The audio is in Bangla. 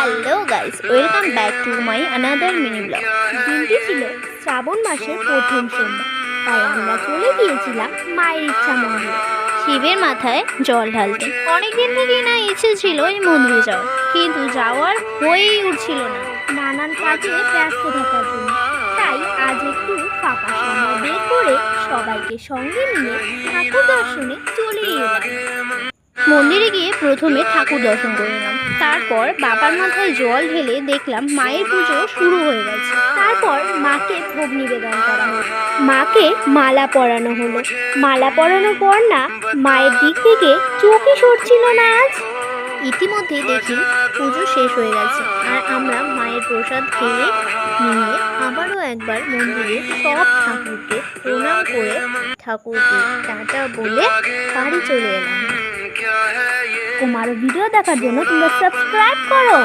Hello guys, welcome back to my another mini blog. দিনটি ছিল শ্রাবণ মাসের প্রথম সোমবার, তাই আমরা চলে গিয়েছিলাম মায়ের ইচ্ছা মন্দিরে শিবের মাথায় জল ঢালতে। অনেকদিন থেকেই না ইচ্ছে ছিল এই মন্দিরে যাওয়ার, কিন্তু যাওয়ার হয়েই উঠছিল না, নানান কাজে ব্যস্ত থাকার জন্য। তাই আজ একটু ফাঁকা সময় বের করে সবাইকে সঙ্গে নিয়ে ঠাকুর দর্শনে চলে এলাম। মন্দিরে গিয়ে প্রথমে ঠাকুর দর্শন করে নিলাম, তারপর বাবার মাথায় জল ঢেলে দেখলাম মায়ের পুজো শুরু হয়ে গেছে। তারপর মাকে ভোগ নিবেদন করা হলো, মাকে মালা পরানো হলো। মালা পরানোর পর না মায়ের দিক থেকে চোখই সরছিল না আজ। ইতিমধ্যে দেখি পুজো শেষ হয়ে গেছে, আর আমরা মায়ের প্রসাদ খেয়ে নিয়ে আবারও একবার মন্দিরে সব ঠাকুরকে প্রণাম করে ঠাকুরকে টাটা বলে বাড়ি চলে এলাম। তোমার ভিডিও দেখার জন্য তোমরা সাবস্ক্রাইব করো।